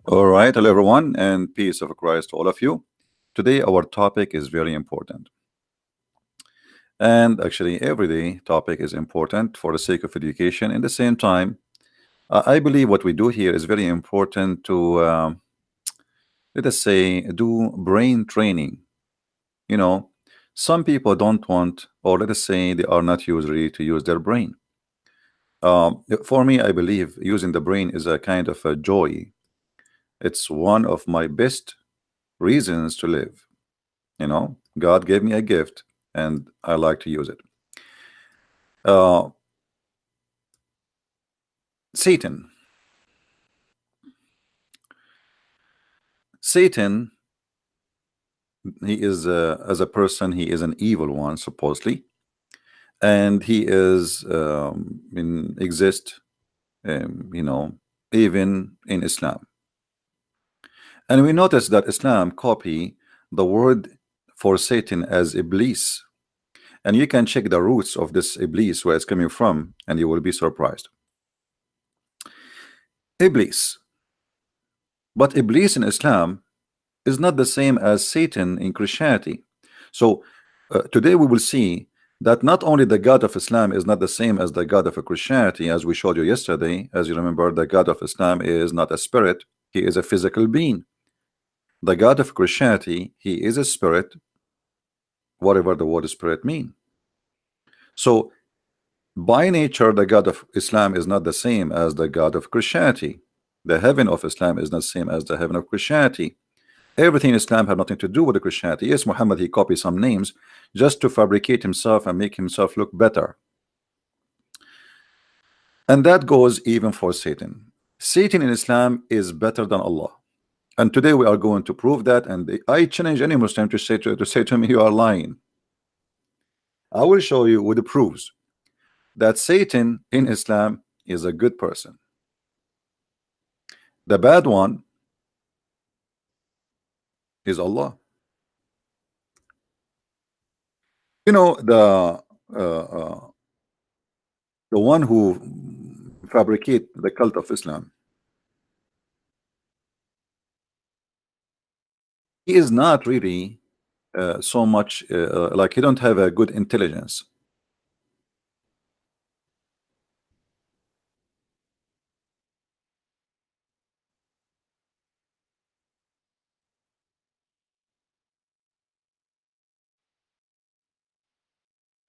All right, hello everyone, and peace of Christ to all of you. Today, our topic is very important, and actually, everyday topic is important for the sake of education. In the same time, I believe what we do here is very important to, let us say, do brain training. You know, some people don't want, or let us say, they are not usually to use their brain. For me, I believe using the brain is a kind of a joy. It's one of my best reasons to live. God gave me a gift, and I like to use it. Uh, Satan. Satan, he is as a person, he is an evil one supposedly, and he is in exist, even in Islam. And we notice that Islam copy the word for Satan as Iblis, and you can check the roots of this Iblis where it's coming from, and you will be surprised. Iblis, but Iblis in Islam is not the same as Satan in Christianity. So today we will see that not only the God of Islam is not the same as the God of Christianity, as we showed you yesterday. As you remember, the God of Islam is not a spirit, he is a physical being. The God of Christianity, he is a spirit, whatever the word spirit mean. So by nature, the God of Islam is not the same as the God of Christianity. The heaven of Islam is not the same as the heaven of Christianity. Everything in Islam had nothing to do with the Christianity. Yes, Muhammad, he copied some names just to fabricate himself and make himself look better. And that goes even for Satan. Satan in Islam is better than Allah. And today we are going to prove that. And I challenge any Muslim to say to me, you are lying. I will show you with the proofs that Satan in Islam is a good person. The bad one is Allah. You know, the one who fabricate the cult of Islam, he is not really so much like he don't have a good intelligence.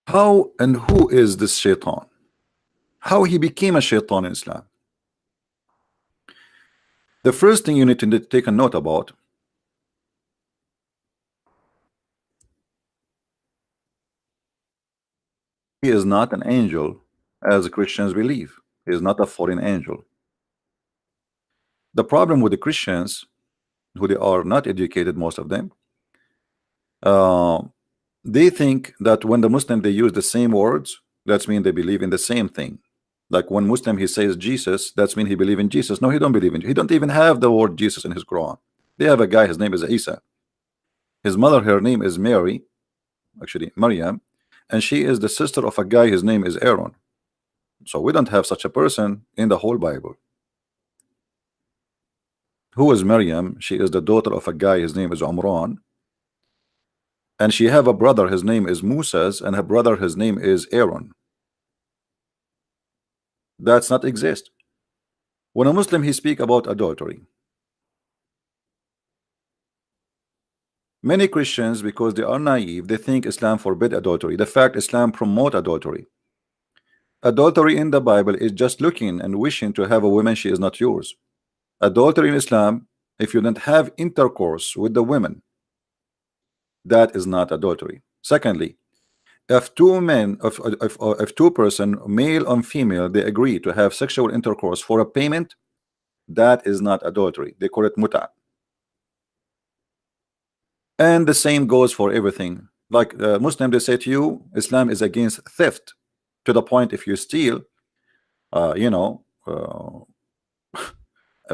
How and who is this Shaitan? How he became a Shaitan in Islam? The first thing you need to take a note about, he is not an angel as Christians believe. He is not a fallen angel. The problem with the Christians, who they are not educated, most of them, they think that when the Muslim they use the same words, that's mean they believe in the same thing. Like when Muslim he says Jesus, that's mean he believe in Jesus. No, he don't believe in. He don't even have the word Jesus in his Quran. They have a guy, his name is Isa. His mother, her name is Mary, actually Maryam, and she is the sister of a guy, his name is Aaron. So we don't have such a person in the whole Bible. Who is Maryam? She is the daughter of a guy, his name is Umran, and she have a brother, his name is Moses, and her brother, his name is Aaron. That's not exist. When a Muslim he speak about adultery, many Christians, because they are naive, they think Islam forbid adultery. The fact Islam promote adultery. Adultery in the Bible is just looking and wishing to have a woman she is not yours. Adultery in Islam, if you don't have intercourse with the women, that is not adultery. Secondly, if two men, if two person, male and female, they agree to have sexual intercourse for a payment, that is not adultery. They call it muta. And the same goes for everything. Like Muslim, they say to you, Islam is against theft, to the point if you steal,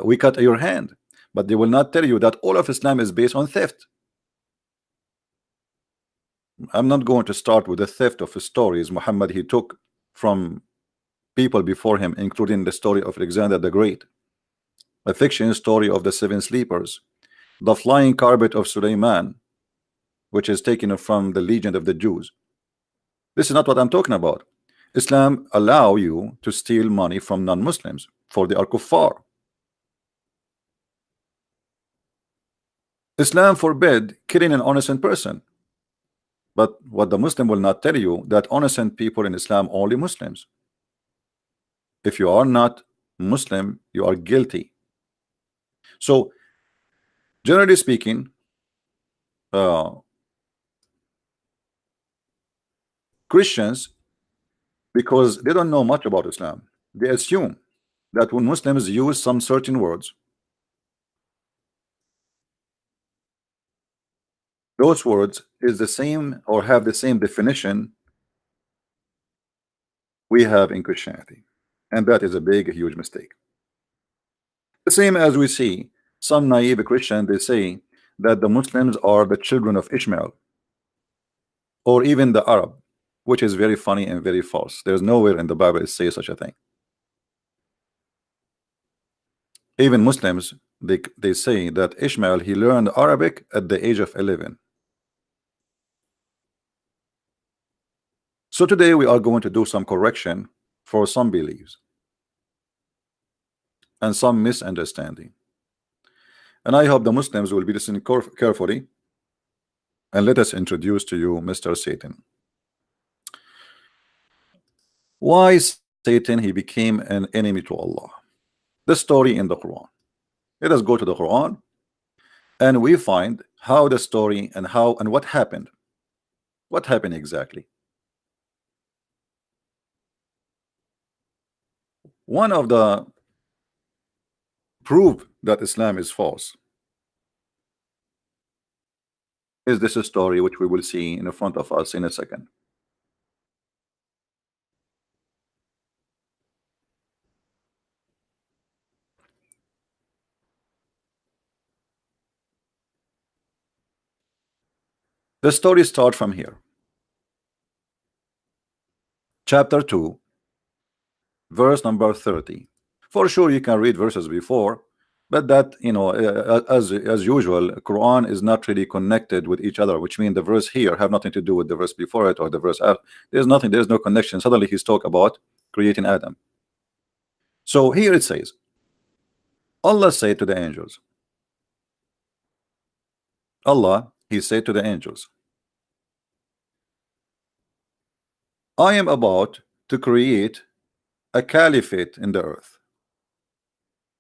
we cut your hand. But they will not tell you that all of Islam is based on theft. I'm not going to start with the theft of stories Muhammad he took from people before him, including the story of Alexander the Great, a fiction story of the seven sleepers, the flying carpet of Suleiman, which is taken from the legend of the Jews. This is not what I'm talking about. Islam allow you to steal money from non-Muslims, for they are kuffar. Islam forbid killing an innocent person. But what the Muslim will not tell you, that innocent people in Islam only Muslims. If you are not Muslim, you are guilty. So generally speaking, Christians, because they don't know much about Islam, they assume that when Muslims use some certain words, those words is the same or have the same definition we have in Christianity, and that is a big, huge mistake. The same as we see some naive Christian, they say that the Muslims are the children of Ishmael, or even the Arab, which is very funny and very false. There's nowhere in the Bible it says such a thing. Even Muslims, they say that Ishmael, he learned Arabic at the age of 11. So today we are going to do some correction for some beliefs and some misunderstanding, and I hope the Muslims will be listening carefully. And let us introduce to you Mr. Satan. Why Satan he became an enemy to Allah? The story in the Quran. Let us go to the Quran and we find how the story and how and what happened. What happened exactly? One of the proof that Islam is false is this story, which we will see in front of us in a second. The story starts from here. Chapter 2, verse number 30. For sure you can read verses before, but that, you know, as usual, Quran is not really connected with each other, which means the verse here have nothing to do with the verse before it or the verse after. There's nothing, there's no connection. Suddenly he's talking about creating Adam. So here it says, Allah said to the angels, Allah, he said to the angels, I am about to create a caliphate in the earth,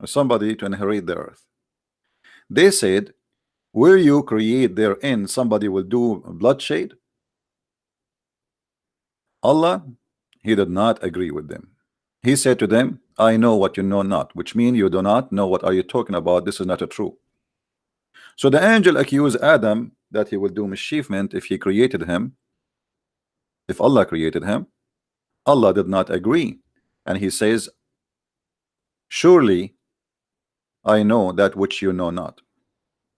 somebody to inherit the earth. They said, will you create therein somebody will do bloodshed? Allah, he did not agree with them. He said to them, I know what you know not, which means you do not know what are you talking about. This is not a true. So the angel accused Adam that he will do mischievement if he created him, if Allah created him. Allah did not agree, and he says, surely I know that which you know not.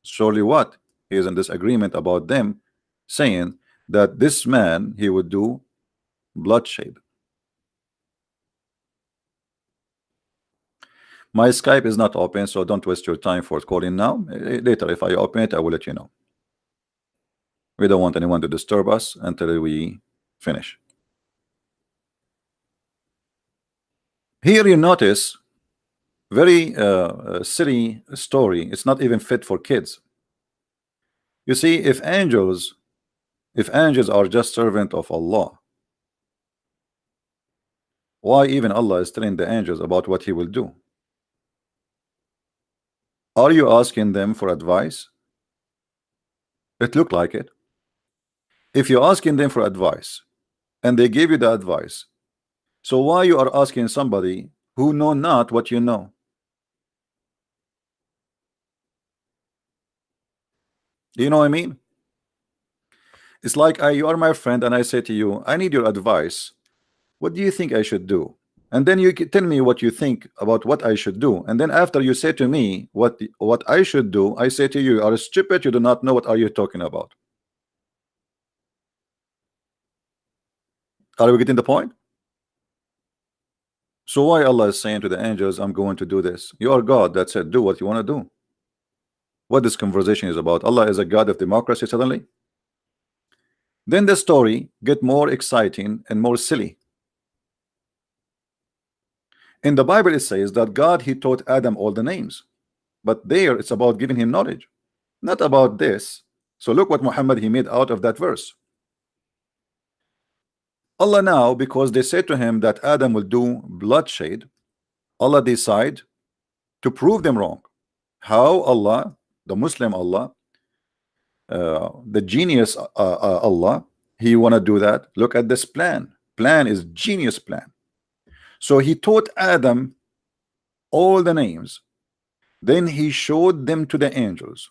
Surely what? He is in disagreement about them, saying that this man he would do bloodshed. My Skype is not open, so don't waste your time for calling now. Later, if I open it, I will let you know. We don't want anyone to disturb us until we finish. Here you notice very silly story. It's not even fit for kids. You see, if angels are just servant of Allah, why even Allah is telling the angels about what he will do? Are you asking them for advice? It looked like it. If you're asking them for advice and they give you the advice, so why you are asking somebody who know not what you know? Do you know what I mean? It's like you are my friend and I say to you, I need your advice. What do you think I should do? And then you tell me what you think about what I should do. And then after you say to me what I should do, I say to you, you are stupid, you do not know what are you talking about. Are we getting the point? So why Allah is saying to the angels, I'm going to do this? You are God, that's it, do what you want to do. What this conversation is about. Allah is a God of democracy suddenly. Then the story get more exciting and more silly. In the Bible it says that God, he taught Adam all the names, but there it's about giving him knowledge, not about this. So look what Muhammad he made out of that verse. Allah now, because they said to him that Adam will do bloodshed, Allah decide to prove them wrong. How? Allah, the Muslim Allah, the genius Allah, he wanna do that. Look at this plan is genius plan. So he taught Adam all the names, then he showed them to the angels.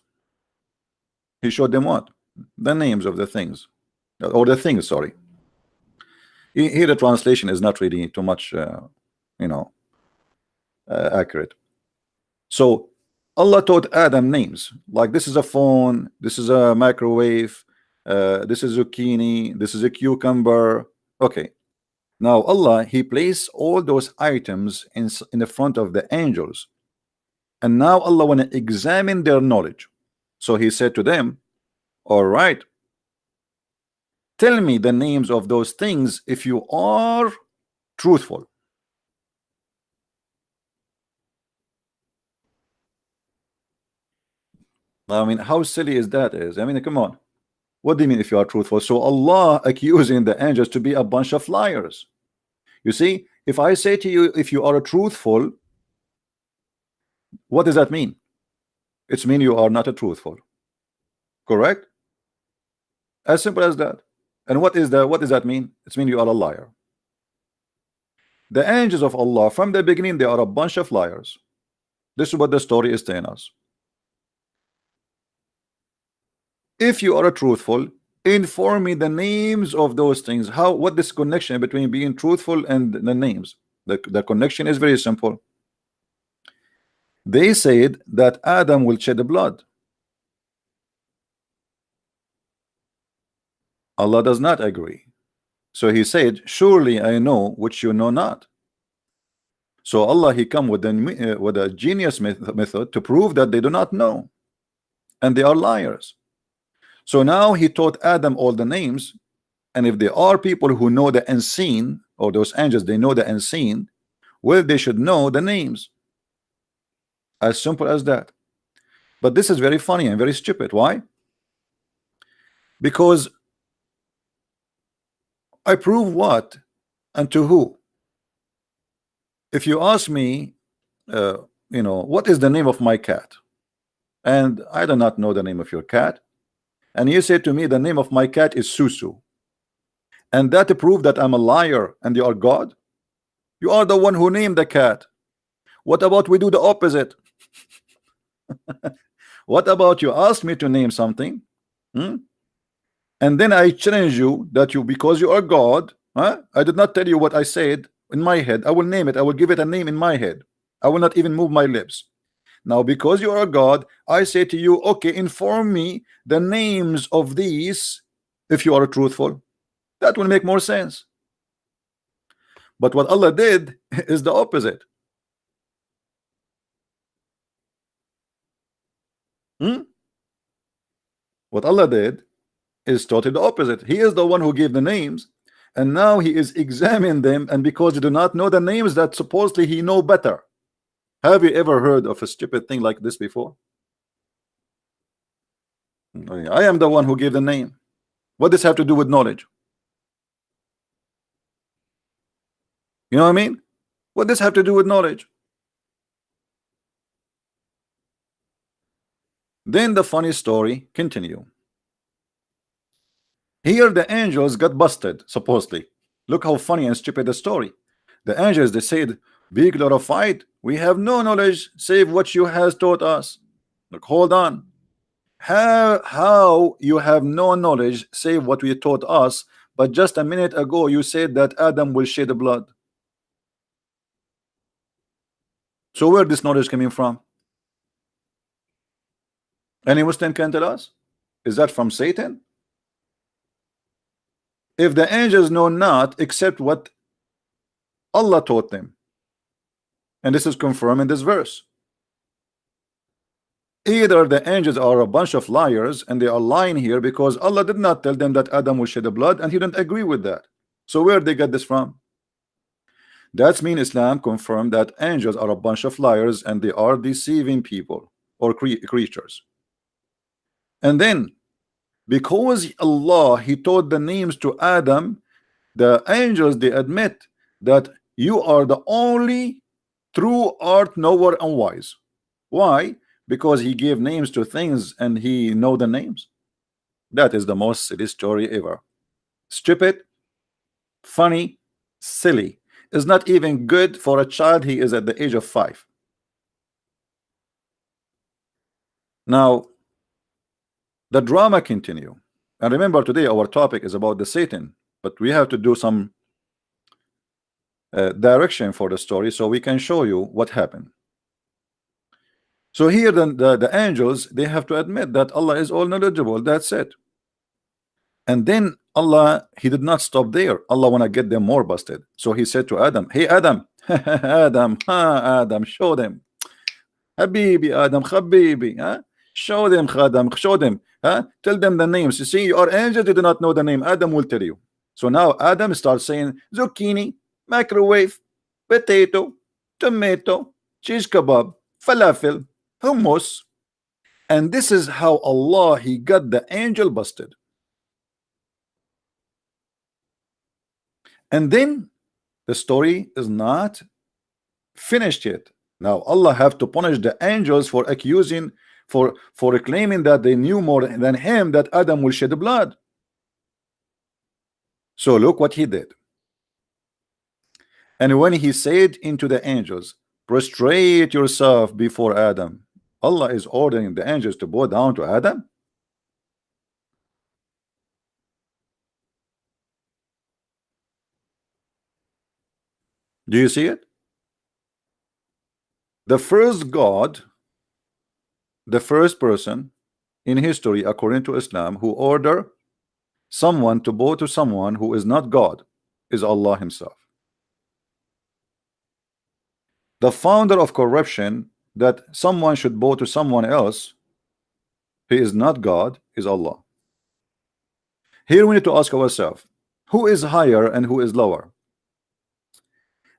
He showed them what? The names of the things, or the things, sorry. Here the translation is not really too much you know, accurate. So Allah taught Adam names, like this is a phone, this is a microwave, this is zucchini, this is a cucumber. Okay, now Allah, he placed all those items in the front of the angels, and now Allah want to examine their knowledge. So he said to them, all right, tell me the names of those things if you are truthful. I mean, how silly is that? I mean, come on. What do you mean if you are truthful? So Allah accusing the angels to be a bunch of liars. You see, if I say to you, if you are truthful, what does that mean? It's mean you are not a truthful. Correct? As simple as that. And what does that mean? It's mean you are a liar. The angels of Allah from the beginning, they are a bunch of liars. This is what the story is telling us. If you are a truthful, inform me the names of those things. What this connection between being truthful and the names? The connection is very simple. They said that Adam will shed blood. Allah does not agree. So he said, surely I know which you know not. So Allah, he come with a genius method to prove that they do not know, and they are liars. So now he taught Adam all the names, and if there are people who know the unseen, or those angels, they know the unseen, well, they should know the names. As simple as that. But this is very funny and very stupid. Why? Because I prove what and to who? If you ask me, you know, what is the name of my cat? And I do not know the name of your cat. And you say to me, the name of my cat is Susu. And that prove that I'm a liar and you are God? You are the one who named the cat. What about we do the opposite? What about you ask me to name something? And then I challenge you that because you are God, I did not tell you what I said in my head. I will name it. I will give it a name in my head. I will not even move my lips. Now, because you are God, I say to you, okay, inform me the names of these if you are truthful. That will make more sense. But what Allah did is the opposite. What Allah did is totally the opposite. He is the one who gave the names, and now he is examining them, and because you do not know the names that supposedly he know better. Have you ever heard of a stupid thing like this before? I am the one who gave the name. What does this have to do with knowledge? You know what I mean? What does this have to do with knowledge? Then the funny story continue. Here the angels got busted, supposedly. Look how funny and stupid the story. The angels, they said, be glorified. We have no knowledge save what you has taught us. Look, hold on. How you have no knowledge save what we taught us, but just a minute ago you said that Adam will shed blood. So where this knowledge coming from? Any Muslim can tell us? Is that from Satan? If the angels know not except what Allah taught them, And this is confirmed in this verse. Either the angels are a bunch of liars and they are lying here because Allah did not tell them that Adam will shed the blood, and he didn't agree with that. So where they get this from? That's mean Islam confirmed that angels are a bunch of liars and they are deceiving people or creatures. And then because Allah he taught the names to Adam, the angels they admit that you are the only true art knower and wise. Why? Because he gave names to things and he know the names. That is the most silly story ever. Stupid, funny, silly. Is not even good for a child. He is at the age of 5. Now the drama continue. And remember, today our topic is about the Satan, but we have to do some direction for the story so we can show you what happened. So here the angels they have to admit that Allah is all knowledgeable. That's it. And then Allah he did not stop there. Allah wanna get them more busted. So he said to Adam, hey Adam, Adam, show them. Habibi Adam, Habibi, huh? Show them, Adam, show them, huh? Tell them the names. You see, you are angels, you do not know the name. Adam will tell you. So now Adam starts saying zucchini, microwave, potato, tomato, cheese kebab, falafel, hummus. And this is how Allah he got the angel busted. And then the story is not finished yet. Now Allah have to punish the angels for accusing, for claiming that they knew more than him, that Adam will shed blood. So look what he did. And when he said into the angels, prostrate yourself before Adam, Allah is ordering the angels to bow down to Adam. Do you see it? The first God, the first person in history according to Islam who order someone to bow to someone who is not God is Allah himself. The founder of corruption, that someone should bow to someone else he is not God, is Allah. Here we need to ask ourselves, who is higher and who is lower?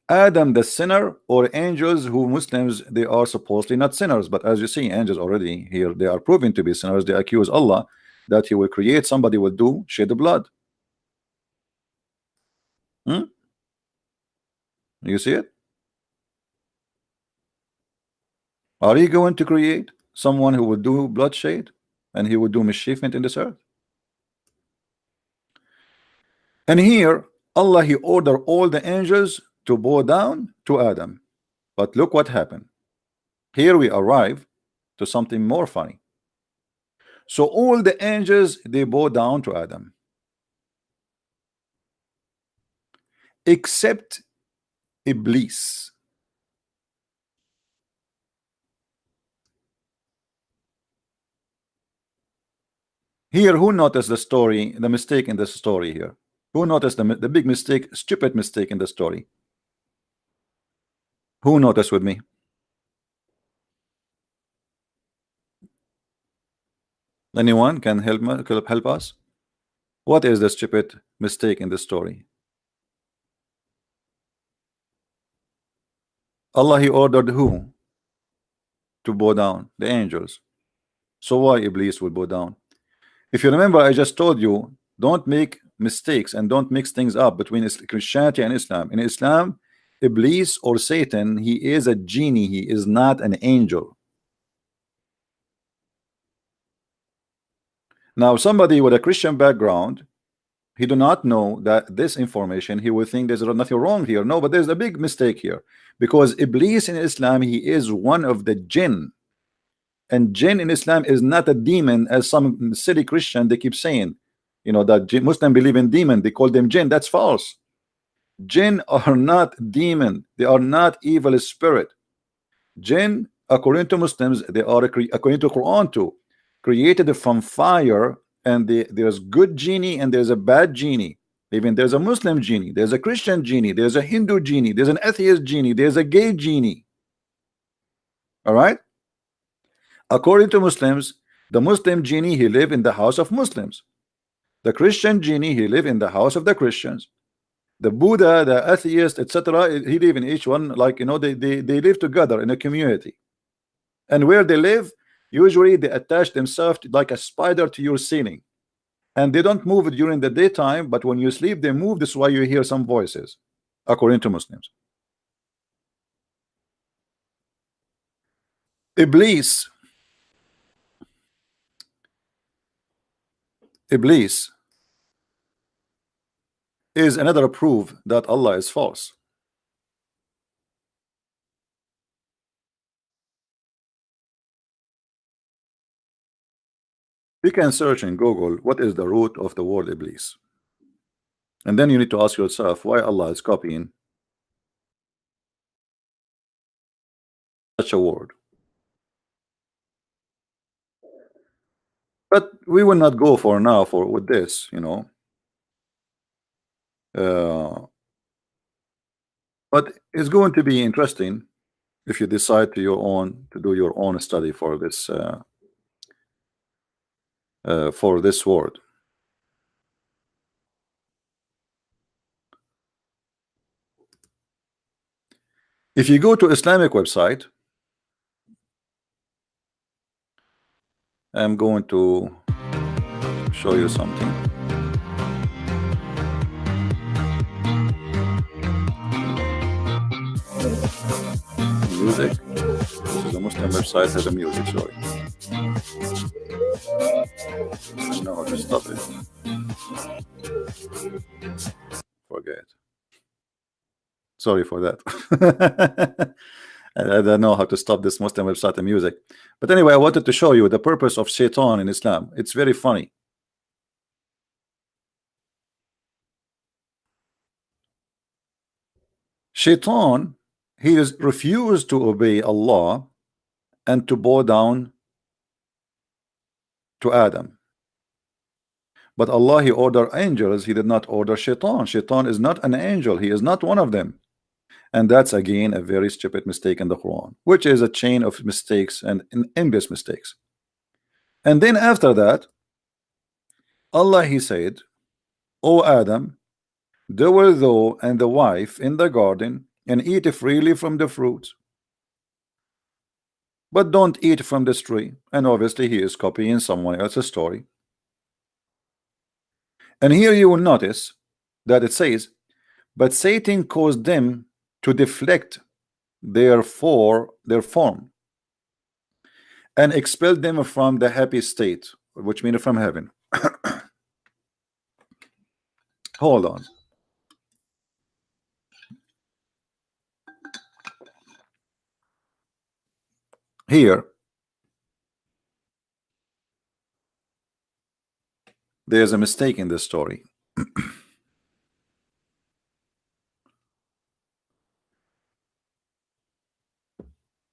Adam the sinner, or angels who Muslims they are supposedly not sinners, but as you see angels already here they are proven to be sinners. They accuse Allah that he will create somebody will do shed the blood. You see it? Are you going to create someone who will do bloodshed and he will do mischievement in this earth? And here Allah he ordered all the angels to bow down to Adam. But look what happened. Here we arrive to something more funny. So all the angels they bow down to Adam except Iblis. Here who noticed the story, the mistake in this story here? Who noticed the big mistake, stupid mistake in the story? Who noticed with me? Anyone can help us? What is the stupid mistake in the story? Allah he ordered who to bow down? The angels. So why Iblis will bow down? If you remember, I just told you, don't make mistakes and don't mix things up between Christianity and Islam. In Islam, Iblis or Satan, he is a genie, he is not an angel. Now somebody with a Christian background, he do not know that this information, he will think there's nothing wrong here. No, but there's a big mistake here, because Iblis in Islam, he is one of the jinn, and jinn in Islam is not a demon as some silly Christian they keep saying, you know, that Muslim believe in demon, they call them jinn. That's false. Jinn are not demon, they are not evil spirit. Jinn according to Muslims, they are according to Quran too, created from fire, and there's good genie and there's a bad genie. Even there's a Muslim genie, there's a Christian genie, there's a Hindu genie, there's an atheist genie, there's a gay genie. All right. According to Muslims, the Muslim genie, he live in the house of Muslims. The Christian genie, he live in the house of the Christians. The Buddha, the atheist, etc., he live in each one, like, you know, they live together in a community. And where they live, usually they attach themselves like a spider to your ceiling, and they don't move during the daytime, but when you sleep they move. This is why you hear some voices, according to Muslims. Iblis, Iblis is another proof that Allah is false. You can search in Google what is the root of the word Iblis, and then you need to ask yourself why Allah is copying such a word. But we will not go for now for with this, you know. uh, but it's going to be interesting if you decide to do your own study for this word. If you go to Islamic website, I'm going to show you something. Music. This is a Muslim website, has a music, sorry. I know how to stop it. Forget. Sorry for that. I don't know how to stop this Muslim website and music. But anyway, I wanted to show you the purpose of Shytan in Islam. It's very funny. Shaitan, he is refused to obey Allah and to bow down to Adam. But Allah, he ordered angels, he did not order Shaitan. Shaitan is not an angel, he is not one of them. And that's again a very stupid mistake in the Quran, which is a chain of mistakes and envious mistakes. And then after that, Allah, he said, O Adam, dwell thou and the wife in the garden and eat freely from the fruit, but don't eat from this tree. And obviously he is copying someone else's story. And here you will notice that it says, but Satan caused them to deflect their form and expelled them from the happy state, which means from heaven. Hold on. Here, there's a mistake in this story.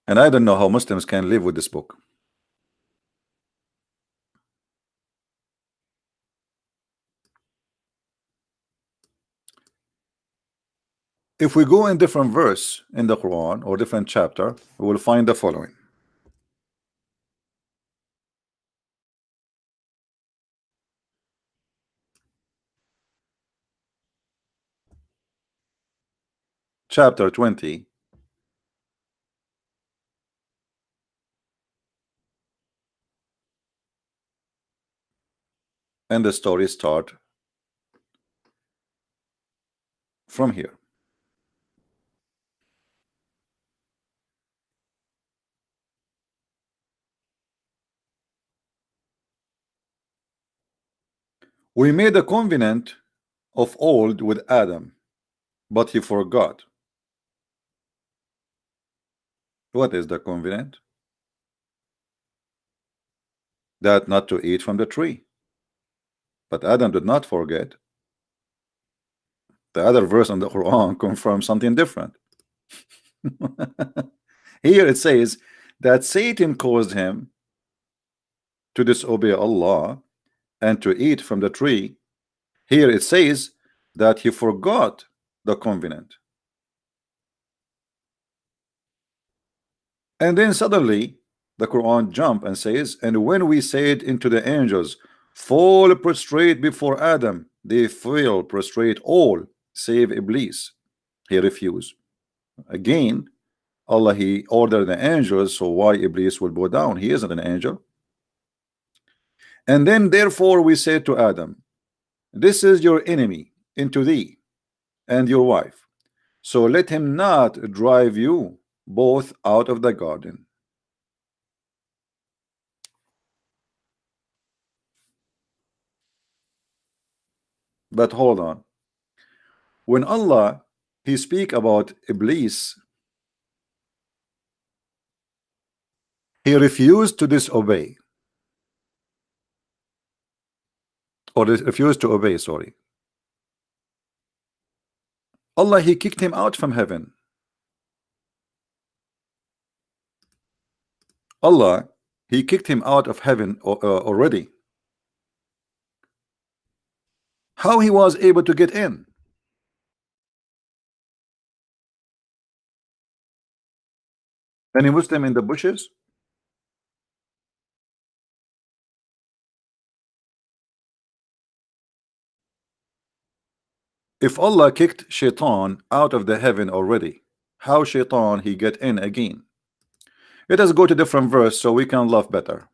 And I don't know how Muslims can live with this book. If we go in different verse in the Quran or different chapter, we will find the following. Chapter 20, and the story start from here. We made a covenant of old with Adam, but he forgot. What is the covenant? That not to eat from the tree. But Adam did not forget. The other verse in the Quran confirms something different. Here it says that Satan caused him to disobey Allah and to eat from the tree. Here it says that he forgot the covenant. And then suddenly the Quran jump and says, and when we said into the angels, fall prostrate before Adam, they fell prostrate all save Iblis. He refused. Again, Allah, he ordered the angels, so why Iblis will bow down? He isn't an angel. And then therefore we said to Adam, this is your enemy into thee and your wife, so let him not drive you both out of the garden. But hold on, when Allah he speak about Iblis, he refused to disobey, or refused to obey, sorry. Allah he kicked him out from heaven. Allah he kicked him out of heaven already. How he was able to get in? Any Muslim in the bushes? If Allah kicked Shaitan out of the heaven already, how Shaitan he get in again? Let us go to different verse so we can laugh better.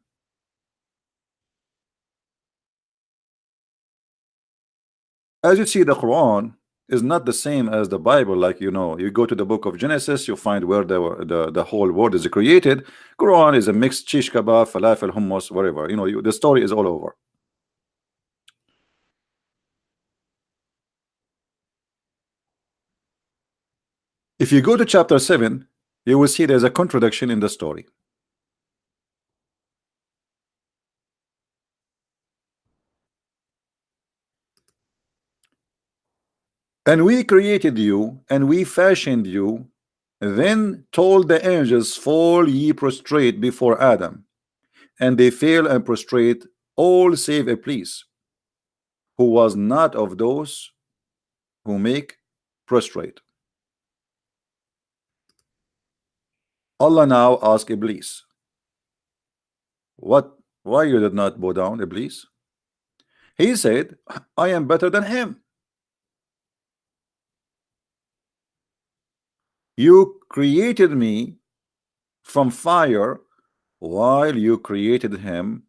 As you see, the Quran is not the same as the Bible. Like, you know, you go to the book of Genesis, you find where the whole world is created. Quran is a mixed shish kebab, falafel, hummus, whatever. You know, the story is all over. If you go to chapter 7, you will see there's a contradiction in the story. And we created you, and we fashioned you, then told the angels, fall ye prostrate before Adam. And they fell and prostrate, all save Iblis, who was not of those who make prostrate. Allah now asked Iblis, what? Why you did not bow down, Iblis? He said, I am better than him. You created me from fire, while you created him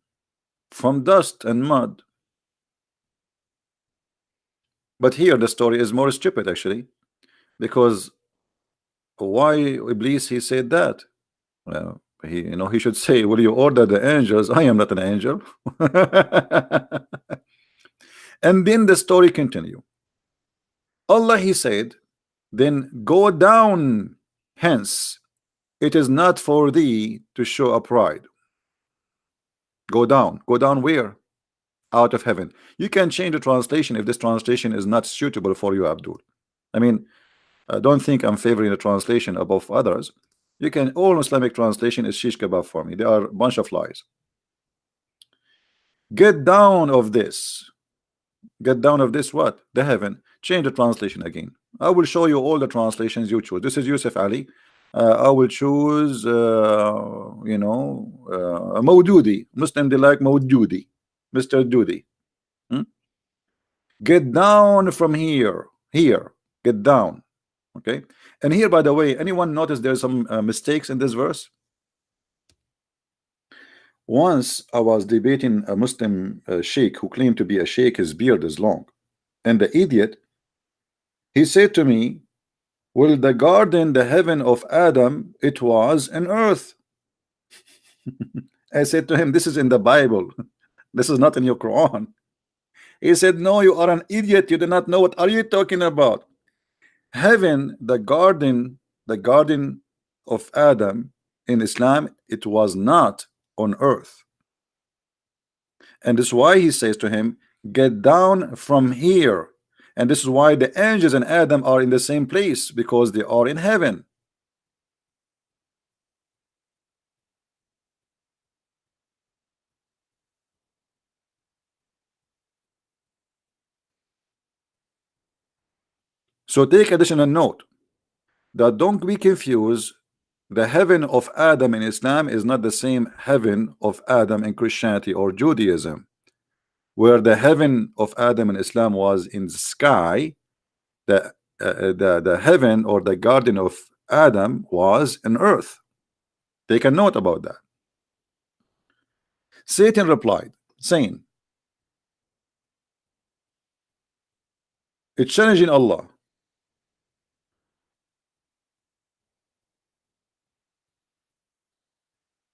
from dust and mud. But here the story is more stupid actually, because why Iblis he said that? Well, he, you know, he should say, will you order the angels? I am not an angel. And then the story continue. Allah he said, then go down hence, it is not for thee to show a pride. Go down where? Out of heaven. You can change the translation if this translation is not suitable for you, Abdul. I mean, don't think I'm favoring the translation above others. You can, all Islamic translation is shish kebab for me. They are a bunch of lies. Get down of this. Get down of this what? The heaven. Change the translation again. I will show you all the translations you choose. This is Yusuf Ali. I will choose you know, Mawdudi. Muslim they like Mawdudi, Mr. Dudi. Hmm? Get down from here. Here. Get down. Okay. And here, by the way, anyone notice there's some mistakes in this verse? Once I was debating a Muslim sheikh who claimed to be a sheikh, his beard is long, and the idiot he said to me, well, the garden, the heaven of Adam, it was an earth. I said to him, this is in the Bible, this is not in your Quran. He said, no, you are an idiot, you do not know, what are you talking about? Heaven, the garden of Adam in Islam, it was not on earth. And this is why he says to him, get down from here. And this is why the angels and Adam are in the same place, because they are in heaven. So take additional note that don't be confused The heaven of Adam in Islam is not the same heaven of Adam in Christianity or Judaism, where the heaven of Adam in Islam was in the sky. The heaven or the garden of Adam was in earth. Take a note about that. Satan replied, saying, it's challenging Allah.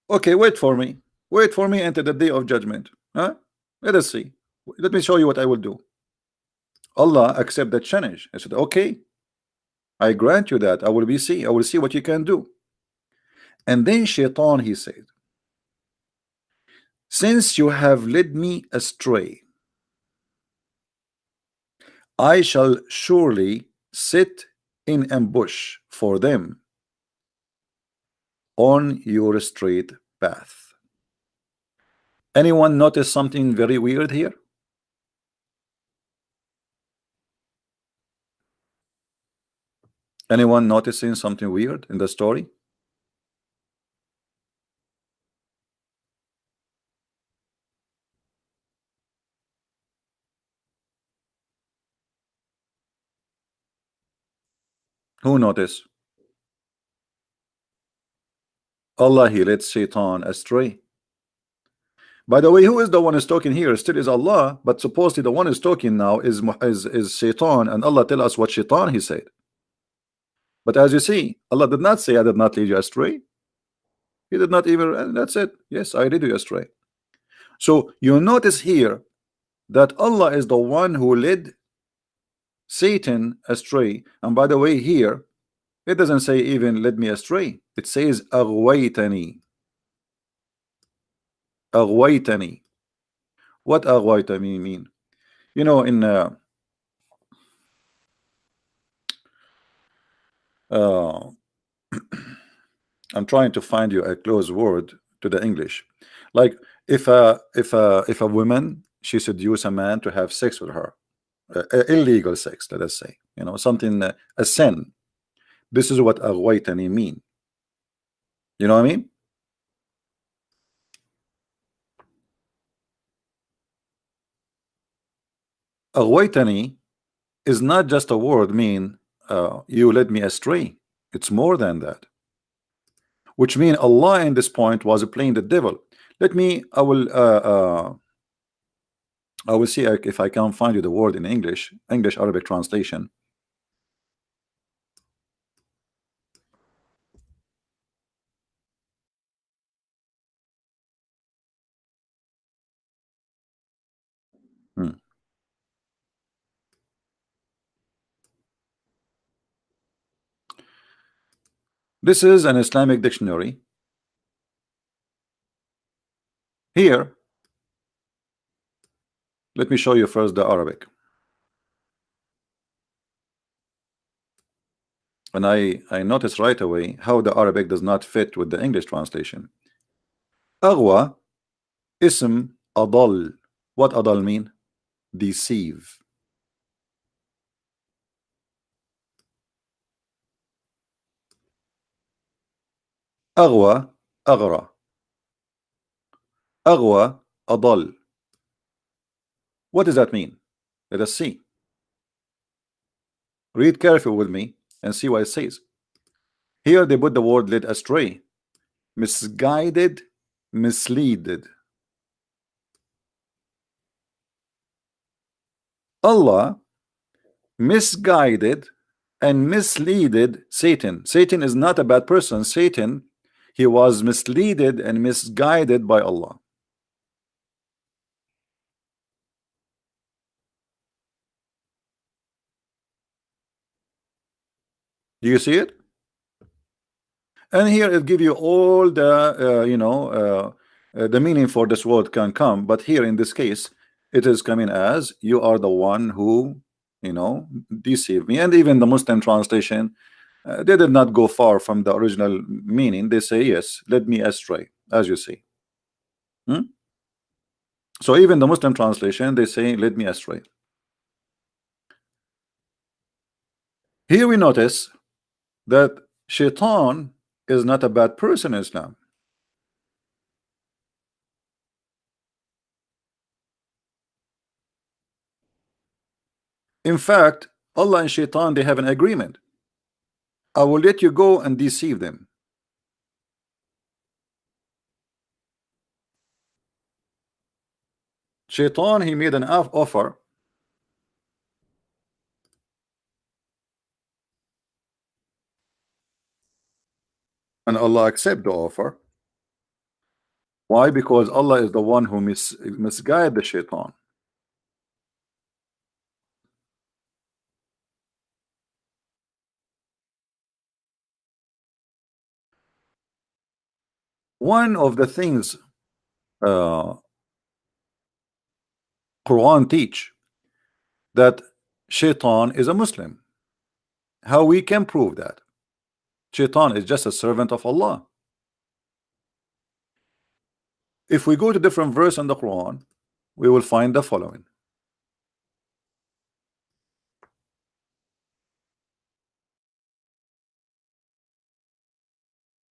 Okay, wait for me. Wait for me until the day of judgment. Huh? Let us see. Let me show you what I will do. Allah accept that challenge. I said, okay, I grant you that. I will see what you can do. And then Shaitan, he said, since you have led me astray, I shall surely sit in ambush for them on your straight path. Anyone notice something very weird here? Anyone noticing something weird in the story? Who noticed? Allah, he led Satan astray. By the way, who is the one who's talking here? Still is Allah, but supposedly the one who's talking now is Satan, and Allah tell us what Shaitan he said. But as you see, Allah did not say, I did not lead you astray. He did not even, and that's it. Yes, I led you astray. So you notice here that Allah is the one who led Satan astray. And by the way, here it doesn't say even led me astray. It says aghwaytani. Aghwaytani. What aghwaytani mean? You know, in I'm trying to find you a close word to the English. Like if a woman, she seduce a man to have sex with her, illegal sex, let us say, you know, something a sin. This is what aghwaytani mean. You know what I mean? Aghwaytani is not just a word mean you led me astray. It's more than that. Which mean Allah in this point was playing the devil. Let me, I will see if I can find you the word in English Arabic translation. This is an Islamic dictionary. Here, let me show you first the Arabic. And I noticed right away how the Arabic does not fit with the English translation. Aghwa, ism adal. What adal mean? Deceive. Aghwa, aghra. Aghwa, adal. What does that mean? Let us see. Read carefully with me and see what it says. Here they put the word led astray, misguided, misleaded. Allah misguided and misleaded Satan. Satan is not a bad person. Satan, he was misleaded and misguided by Allah. Do you see it? And here it give you all the the meaning for this word can come, but here in this case it is coming as you are the one who deceived me. And even the Muslim translation, they did not go far from the original meaning. They say yes, led me astray, as you see. So even the Muslim translation, they say led me astray. Here we notice that Shaitan is not a bad person in Islam. In fact, Allah and Shaitan, they have an agreement. I will let you go and deceive them. Shaitan, he made an offer, and Allah accept the offer. Why? Because Allah is the one who misguide the Shaitan. One of the things uh, Quran teach that Shaitan is a Muslim. How we can prove that? Shaitan is just a servant of Allah. If we go to different verse in the Quran, we will find the following.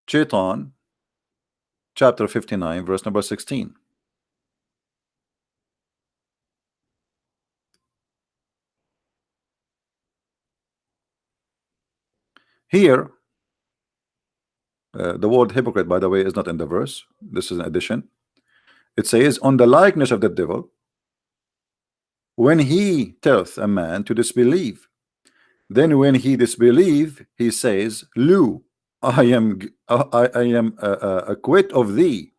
Shaitan, chapter 59, verse number 16. Here, the word hypocrite, by the way, is not in the verse. This is an addition. It says, on the likeness of the devil, when he telleth a man to disbelieve, then when he disbelieve, he says, Lo, I am acquit of thee.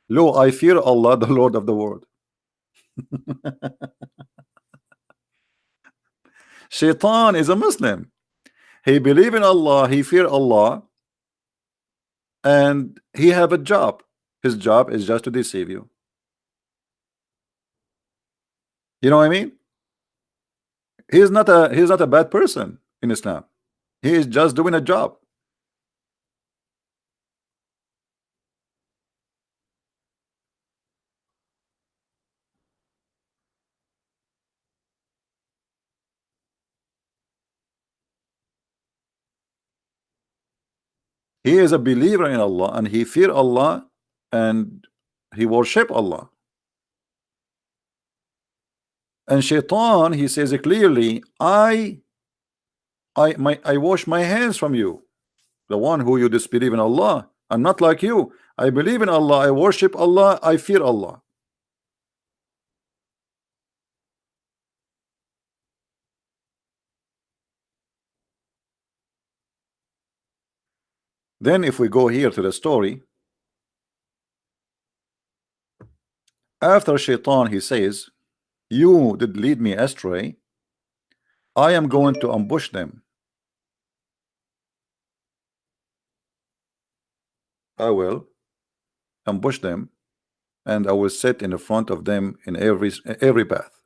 Lo, I fear Allah, the Lord of the world. Shaitan is a Muslim. He believe in Allah, he fear Allah, and he have a job. His job is just to deceive you. You know what I mean? He's not a bad person in Islam. He is just doing a job. He is a believer in Allah and he fear Allah and he worship Allah. And Shaitan, he says clearly, I wash my hands from you, the one who you disbelieve in Allah. I'm not like you. I believe in Allah, I worship Allah, I fear Allah. Then if we go here to the story, after Shaitan, he says, you did lead me astray, I am going to ambush them. I will ambush them and I will sit in the front of them in every path.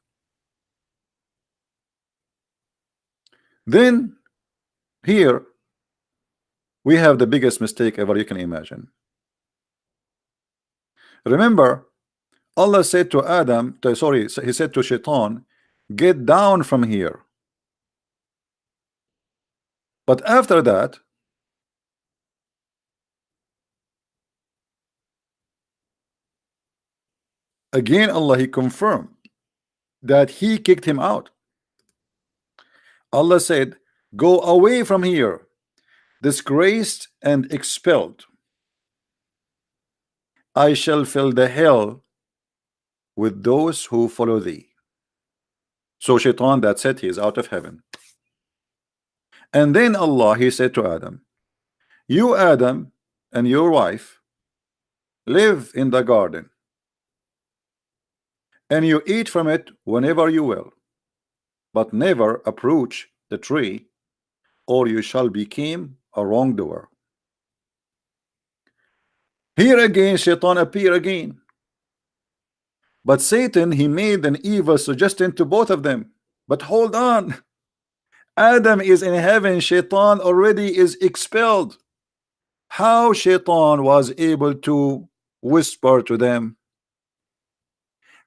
Then here we have the biggest mistake ever you can imagine. Remember, Allah said to Adam, he said to Shaitan, get down from here. But after that, again Allah, he confirmed that he kicked him out. Allah said, go away from here, disgraced and expelled. I shall fill the hell with those who follow thee. So Shaitan, that's it, he is out of heaven. And then Allah, he said to Adam, you Adam and your wife live in the garden and you eat from it whenever you will, but never approach the tree or you shall become a wrongdoer. Here again Shaitan appear again, but Satan, he made an evil suggestion to both of them. But hold on, Adam is in heaven, Shaitan already is expelled. How Shaitan was able to whisper to them?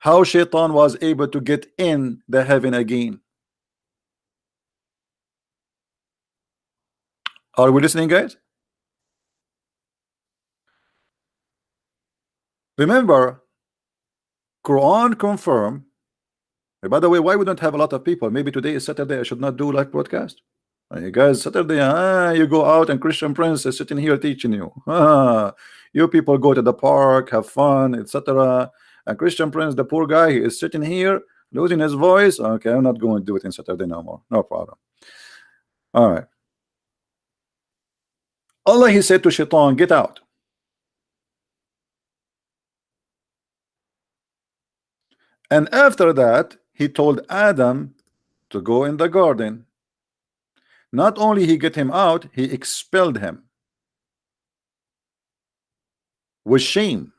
How Shaitan was able to get in the heaven again? Are we listening, guys? Remember, Quran confirm. By the way, why we don't have a lot of people? Maybe today is Saturday. I should not do live broadcast. You guys, Saturday, you go out and Christian Prince is sitting here teaching you. You people go to the park, have fun, etc. And Christian Prince, the poor guy, he is sitting here losing his voice. Okay, I'm not going to do it in Saturday no more. No problem. All right. Allah, he said to Shaitan, get out. And after that, he told Adam to go in the garden. Not only he get him out, he expelled him with shame.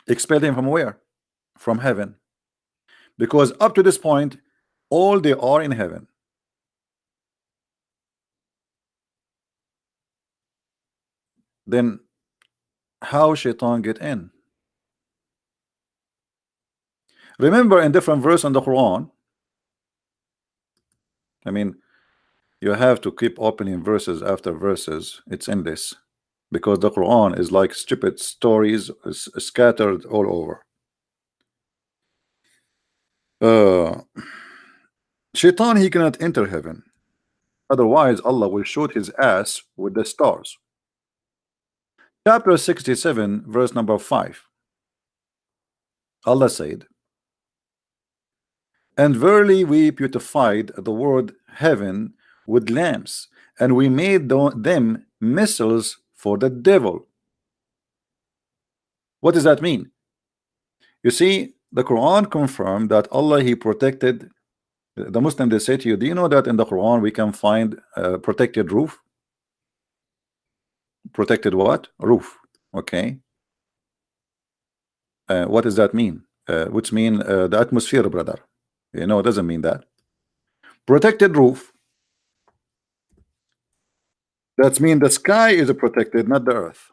Expelled him from where? From heaven. Because up to this point, all they are in heaven. Then how Shaitan get in? Remember, in different verse in the Quran, I mean, you have to keep opening verses after verses. It's in this because the Quran is like stupid stories scattered all over. Shaitan, he cannot enter heaven, otherwise Allah will shoot his ass with the stars. Chapter 67 verse number 5, Allah said, and verily we beautified the word heaven with lamps, and we made them missiles for the devil. What does that mean? You see, the Quran confirmed that Allah, he protected the Muslim. They say to you, do you know that in the Quran we can find a protected roof? Protected what? Roof. Okay. What does that mean? Which mean the atmosphere, brother. You know, it doesn't mean that. Protected roof. That means the sky is protected, not the earth.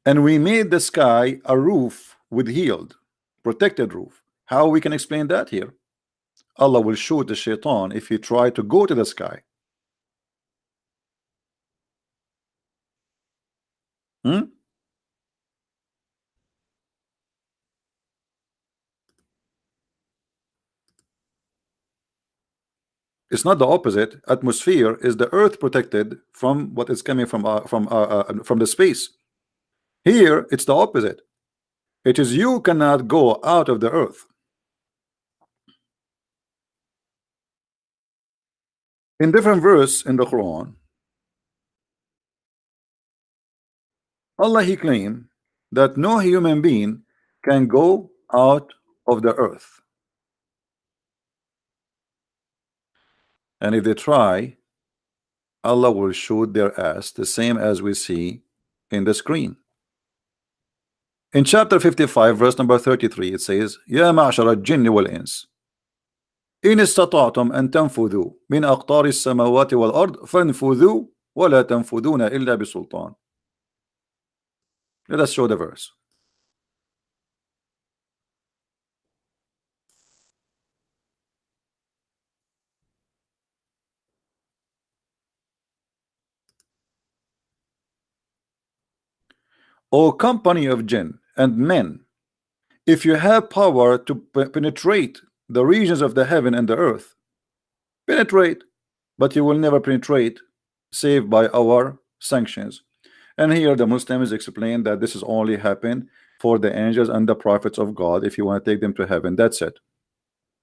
And we made the sky a roof with healed, protected roof. How we can explain that here? Allah will shoot the Shaitan if he try to go to the sky. It's not the opposite. Atmosphere is the earth protected from what is coming from the space. Here it's the opposite. It is you cannot go out of the earth. In different verse in the Quran, Allah, he claimed that no human being can go out of the earth, and if they try, Allah will shoot their ass, the same as we see in the screen. In chapter 55 verse number 33, it says, يا معشر الجن والإنس إن استطعتم أن تنفذوا من أقطار السماوات والأرض فانفذوا ولا تنفذون إلا بسلطان. Let us show the verse. O company of jinn and men, if you have power to penetrate the regions of the heaven and the earth, penetrate, but you will never penetrate save by our sanctions. And here the Muslims explain that this is only happened for the angels and the prophets of God. If you want to take them to heaven, that's it.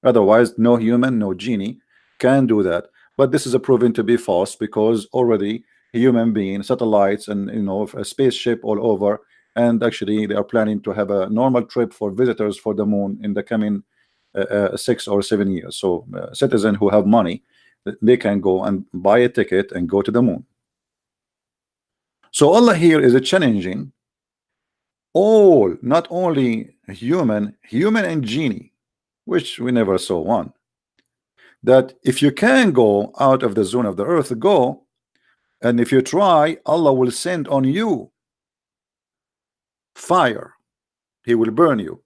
Otherwise, no human, no genie can do that. But this is proven to be false because already human beings, satellites, and a spaceship all over, and actually they are planning to have a normal trip for visitors for the moon in the coming 6 or 7 years. So citizens who have money, they can go and buy a ticket and go to the moon. So Allah here is challenging all, not only human and genie, which we never saw one, that if you can go out of the zone of the earth, go, and if you try, Allah will send on you fire. He will burn you.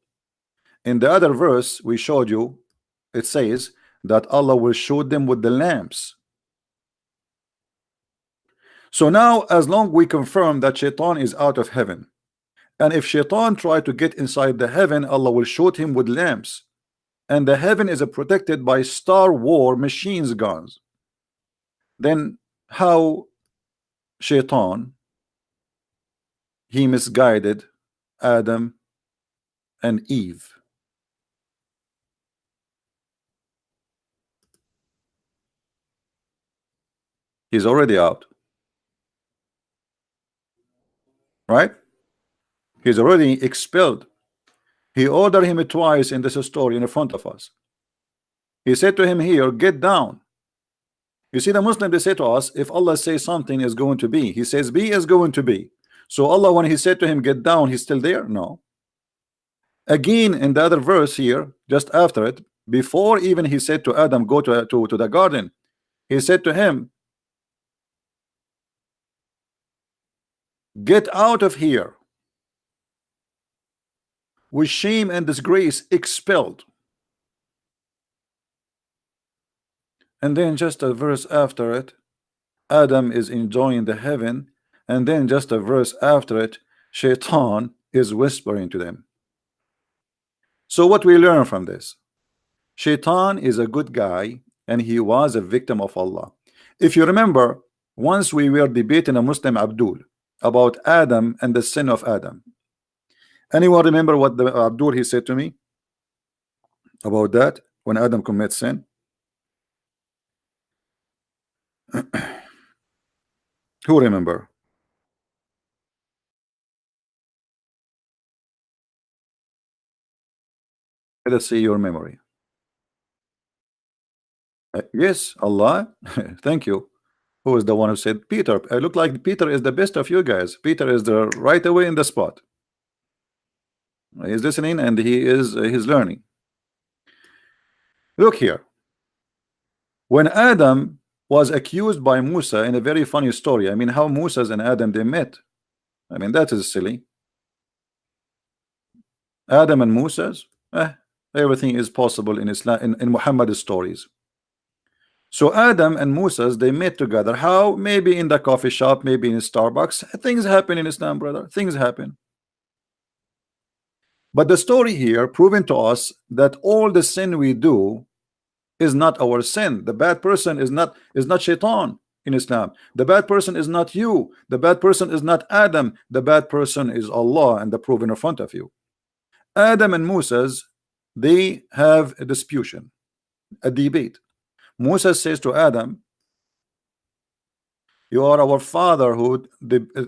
in the other verse we showed you, it says that Allah will shoot them with the lamps. So now, as long we confirm that Shaitan is out of heaven, and if Shaitan try to get inside the heaven, Allah will shoot him with lamps, and the heaven is protected by Star War machines guns, then how Shaitan he misguided Adam and Eve? He's already out, right? He's already expelled. He ordered him twice in this story in front of us. He said to him here, get down. You see, the Muslim, they say to us, if Allah says something is going to be, he says be is going to be. So Allah, when he said to him get down, he's still there? No. Again, in the other verse here, just after it, before even he said to Adam, go to the garden, he said to him, get out of here. With shame and disgrace, expelled. And then just a verse after it, Adam is enjoying the heaven, and then just a verse after it, Shaitan is whispering to them. So what we learn from this, Shaitan is a good guy, and he was a victim of Allah. If you remember, once we were debating a Muslim Abdul about Adam and the sin of Adam. Anyone remember what the Abdul he said to me about that when Adam commits sin? Who remember? Let's see your memory. Yes, Allah. Thank you. Who is the one who said Peter? I look like Peter is the best of you guys. Peter is the right away in the spot. He's listening and he is he's learning. Look here. When Adam was accused by Musa in a very funny story. I mean, how Musa and Adam they met. I mean, that is silly. Adam and Musa's, everything is possible in Islam, in Muhammad's stories. So Adam and Musa's they met together. How? Maybe in the coffee shop, maybe in Starbucks. Things happen in Islam, brother. Things happen. But the story here proving to us that all the sin we do is not our sin. The bad person is not Shaitan in Islam. The bad person is not you. The bad person is not Adam. The bad person is Allah, and the proof in front of you. Adam and Moses, they have a disputation, a debate. Moses says to Adam, you are our father who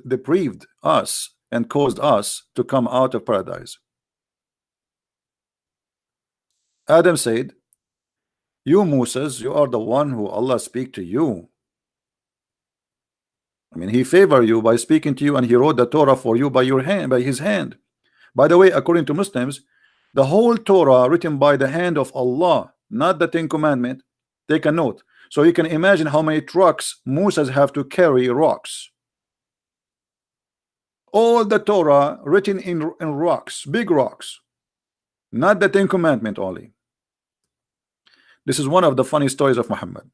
deprived us and caused us to come out of paradise. Adam said, you Moses, you are the one who Allah speak to you. I mean, he favored you by speaking to you, and he wrote the Torah for you by your hand, by his hand. By the way, according to Muslims, the whole Torah written by the hand of Allah, not the Ten Commandments. Take a note. So you can imagine how many trucks Moses have to carry rocks. All the Torah written in rocks, big rocks, not the Ten Commandments only. This is one of the funny stories of Muhammad.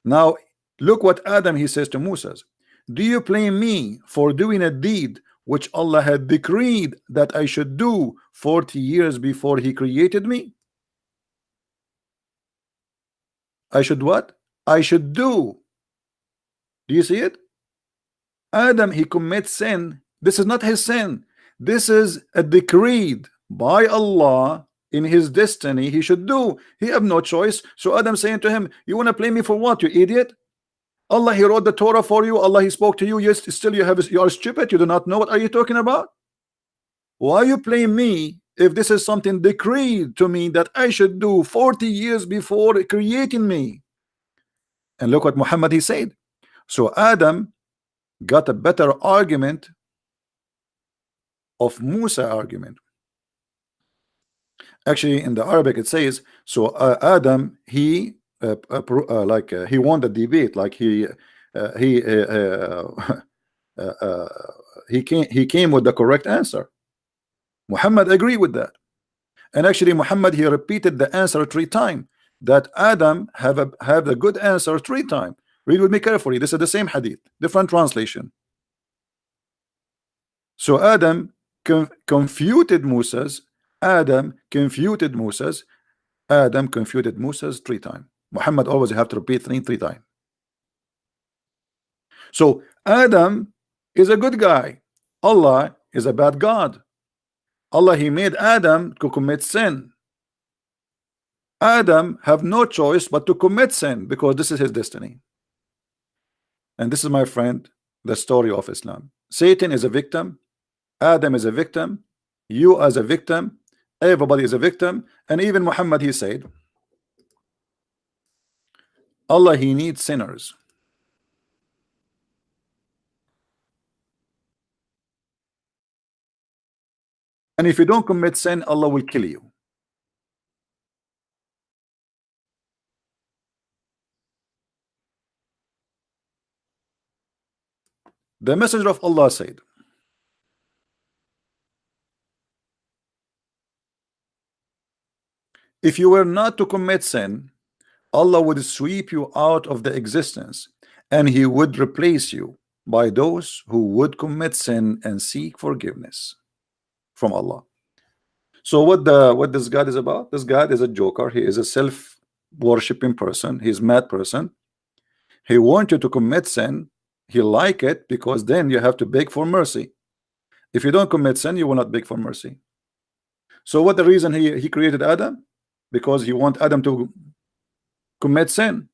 Now look what Adam he says to Moses. Do you blame me for doing a deed which Allah had decreed that I should do 40 years before he created me? I should what? I should do. Do you see it? Adam, he commits sin. This is not his sin. This is a decreed by Allah in his destiny he should do. He have no choice. So Adam saying to him, you want to blame me for what, you idiot? Allah, he wrote the Torah for you. Allah, he spoke to you. Yes, still you are stupid. You do not know what are you talking about? Why you blame me if this is something decreed to me that I should do 40 years before creating me? And look what Muhammad he said. So Adam got a better argument of Musa argument. Actually, in the Arabic it says, so Adam he he won the debate, like he came with the correct answer. Muhammad agreed with that. And actually Muhammad, he repeated the answer 3 times, that Adam have the good answer 3 times. Read with me carefully. This is the same hadith, different translation. So Adam confuted Moses. Adam confuted Moses. Adam confuted Moses 3 times. Muhammad always have to repeat three times. So Adam is a good guy. Allah is a bad God. Allah, he made Adam to commit sin. Adam have no choice but to commit sin because this is his destiny. And this is, my friend, the story of Islam. Satan is a victim. Adam is a victim. You as a victim. Everybody is a victim. And even Muhammad, he said, Allah, he needs sinners. And if you don't commit sin, Allah will kill you. The messenger of Allah said, if you were not to commit sin, Allah would sweep you out of the existence, and he would replace you by those who would commit sin and seek forgiveness from Allah. So what this God is about? This God is a joker. He is a self-worshipping person. He's a mad person. He wants you to commit sin. He like it because then you have to beg for mercy. If you don't commit sin, you will not beg for mercy. So what the reason he created Adam? Because he want Adam to commit sin.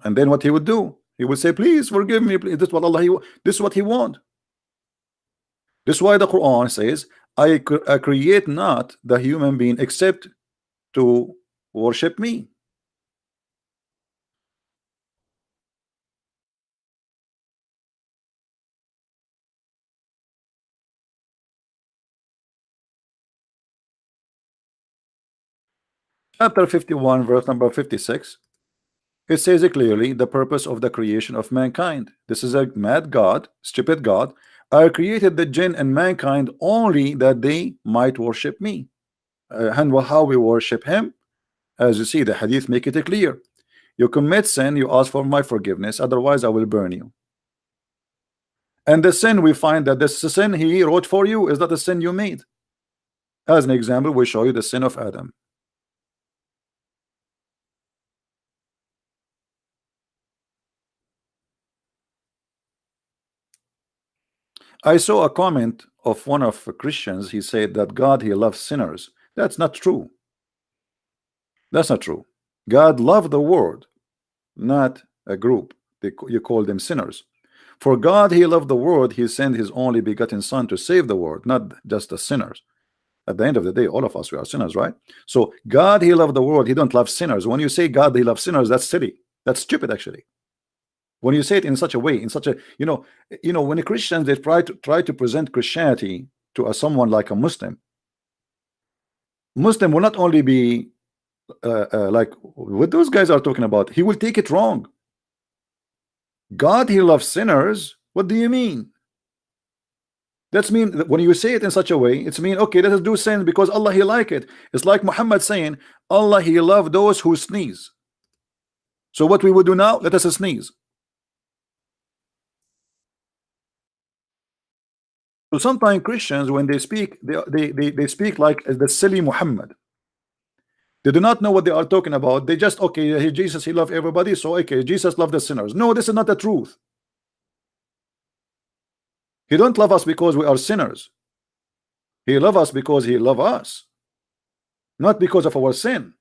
And then what he would do? He would say, please forgive me. Please. This is what Allah, this is what he want. This is why the Quran says, I create not the human being except to worship me. Chapter 51, verse number 56. It says it clearly, the purpose of the creation of mankind. This is a mad God, stupid God. I created the jinn and mankind only that they might worship me. And how we worship him? As you see, the hadith make it clear. You commit sin, you ask for my forgiveness, otherwise I will burn you. And the sin, we find that the sin he wrote for you is not the sin you made. As an example, we show you the sin of Adam. I saw a comment of one of the Christians. He said that God, he loves sinners. That's not true. That's not true. God loved the world, not a group. You call them sinners. For God, he loved the world. He sent his only begotten son to save the world, not just the sinners. At the end of the day, all of us, we are sinners, right? So God, he loved the world. He don't love sinners. When you say God, he loves sinners, that's silly. That's stupid, actually. When you say it in such a way, in such a, when the Christians, they try to present Christianity to someone like a Muslim will not only be like what those guys are talking about, he will take it wrong. God, he loves sinners. What do you mean? That's mean that when you say it in such a way, it's mean, okay, let us do sin because Allah, he like it. It's like Muhammad saying, Allah, he love those who sneeze. So what we would do now, let us sneeze. So sometimes Christians, when they speak, they speak like the silly Muhammad. They do not know what they are talking about. They just, okay, Jesus, he loved everybody, so okay, Jesus loved the sinners. No, this is not the truth. He don't love us because we are sinners. He loves us because he loves us, not because of our sin.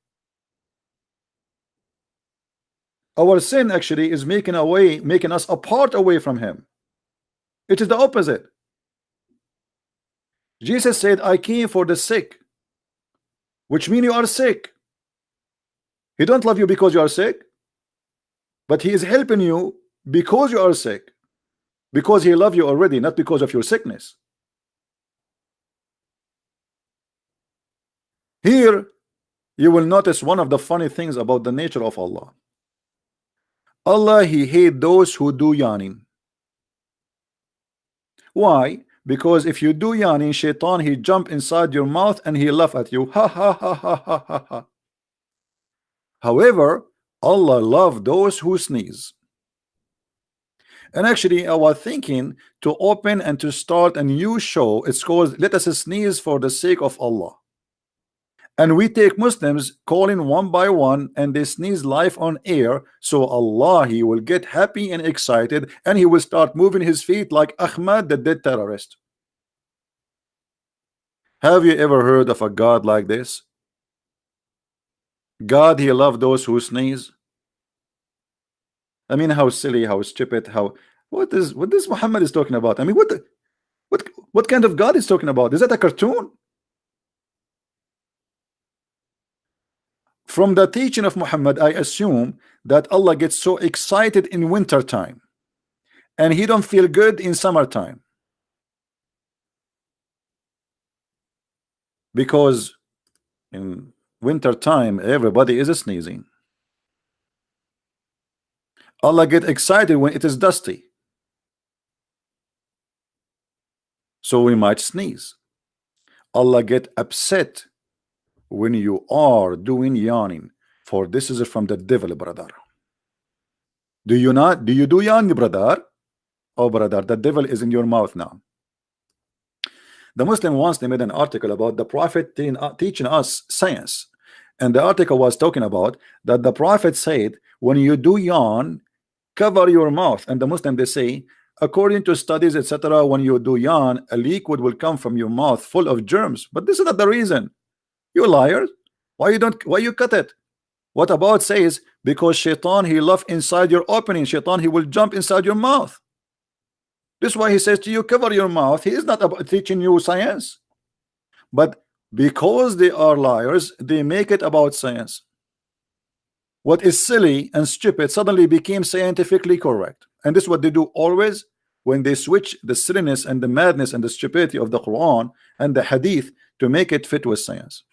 Our sin actually is making us apart away from him. It is the opposite. Jesus said, I came for the sick, which means you are sick. He don't love you because you are sick, but he is helping you because you are sick, because he loves you already, not because of your sickness. Here you will notice one of the funny things about the nature of Allah. Allah, he hates those who do yawning. Why? because if you do yawning, Shaitan, he jump inside your mouth and he laugh at you. Ha ha ha ha ha ha ha. However, Allah love those who sneeze. And actually, I was thinking to open and to start a new show. It's called Let Us Sneeze for the Sake of Allah. And we take Muslims calling one by one and they sneeze live on air. So Allah, he will get happy and excited and he will start moving his feet like Ahmad, the dead terrorist. Have you ever heard of a God like this? God, he loves those who sneeze. I mean, how silly, how stupid, how what this Muhammad is talking about? I mean, what kind of God is talking about? Is that a cartoon? From the teaching of Muhammad, I assume that Allah gets so excited in winter time and he don't feel good in summertime, because in winter time everybody is sneezing. Allah get excited when it is dusty, so we might sneeze. Allah get upset when you are doing yawning, for this is from the devil, brother. Do you not? Do you do yawning, brother? Oh, brother, the devil is in your mouth now. The Muslim once, they made an article about the Prophet teaching us science, and the article was talking about that the Prophet said when you do yawn, cover your mouth. And the Muslim, they say, according to studies, etc., when you do yawn, a liquid will come from your mouth full of germs. But this is not the reason. You liars. Why you cut it? What about says because Shaitan, he love inside your opening. Shaitan, he will jump inside your mouth. This is why he says to you, cover your mouth. He is not about teaching you science, but because they are liars, they make it about science. What is silly and stupid suddenly became scientifically correct, and this is what they do always when they switch the silliness and the madness and the stupidity of the Quran and the Hadith to make it fit with science.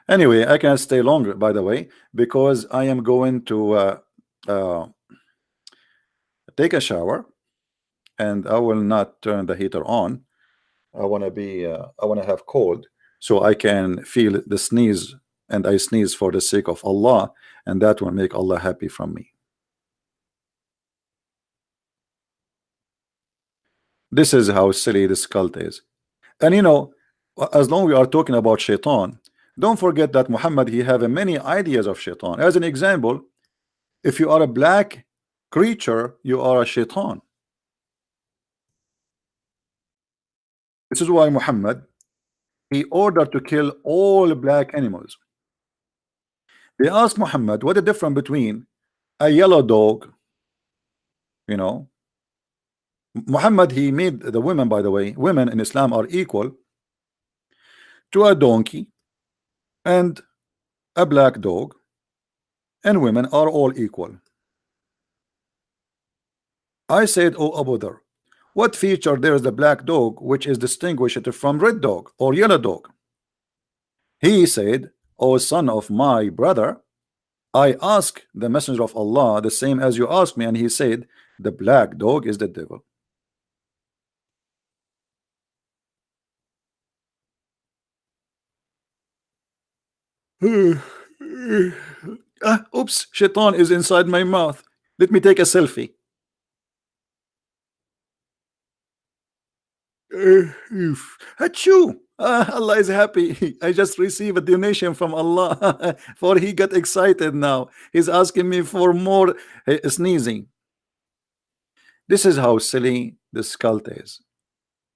Anyway, I can't stay longer, by the way, because I am going to take a shower, and I will not turn the heater on. I want to have cold so I can feel the sneeze, and I sneeze for the sake of Allah, and that will make Allah happy from me. This is how silly this cult is. And you know, as long as we are talking about Shaitan, don't forget that Muhammad, he have many ideas of Shaitan. As an example, if you are a black creature, you are a Shaitan. This is why Muhammad, he ordered to kill all black animals. They asked Muhammad, what the difference between a yellow dog, you know, Muhammad, he made the women, by the way, women in Islam are equal to a donkey and a black dog, and women are all equal. I said, oh Abu Dhar, what feature there is the black dog which is distinguished from red dog or yellow dog? He said, O son of my brother, I ask the messenger of Allah the same as you asked me, and he said, the black dog is the devil. Oops, Shaitan is inside my mouth. Let me take a selfie. Achoo! Allah is happy. I just received a donation from Allah for he got excited now. He's asking me for more sneezing. This is how silly this cult is.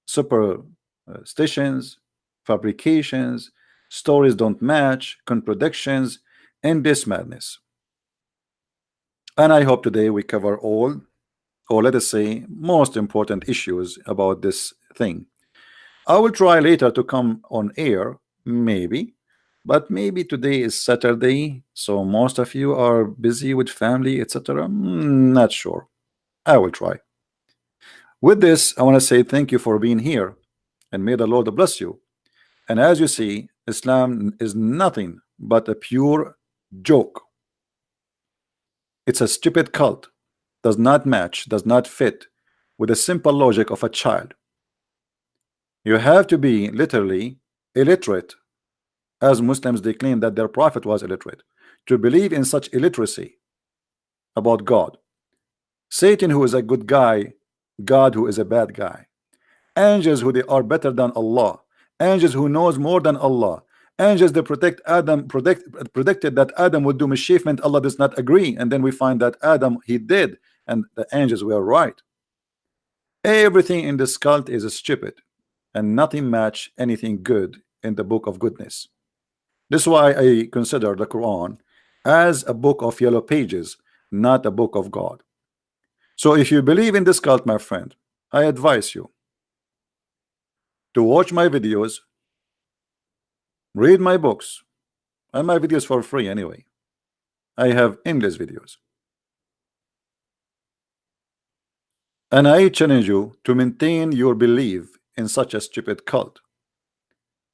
Superstitions, fabrications, stories don't match, contradictions, and this madness. And I hope today we cover all, or let us say most important issues about this thing. I will try later to come on air, maybe, but maybe today is Saturday, so most of you are busy with family, etc. Not sure. I will try. With this, I want to say thank you for being here, and may the Lord bless you. And as you see, Islam is nothing but a pure joke. It's a stupid cult. Does not match, does not fit with the simple logic of a child. You have to be literally illiterate, as Muslims they claim that their prophet was illiterate, to believe in such illiteracy about God. Satan, who is a good guy, God, who is a bad guy. Angels, who they are better than Allah. Angels who knows more than Allah. Angels that protect Adam, predicted that Adam would do mischief, and Allah does not agree, and then we find that Adam, he did, and the angels were right. Everything in this cult is stupid, and nothing match anything good in the book of goodness. This is why I consider the Quran as a book of yellow pages, not a book of God. So if you believe in this cult, my friend, I advise you to watch my videos, read my books, and my videos for free anyway. I have endless videos. And I challenge you to maintain your belief in such a stupid cult,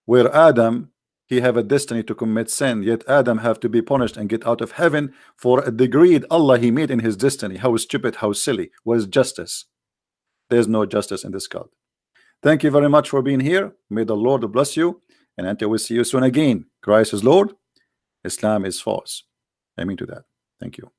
where Adam, he have a destiny to commit sin, yet Adam have to be punished and get out of heaven for a degree Allah he made in his destiny. How stupid, how silly. What is justice? There's no justice in this cult. Thank you very much for being here. May the Lord bless you, and until we see you soon again. Christ is Lord, Islam is false. Amen to that. Thank you.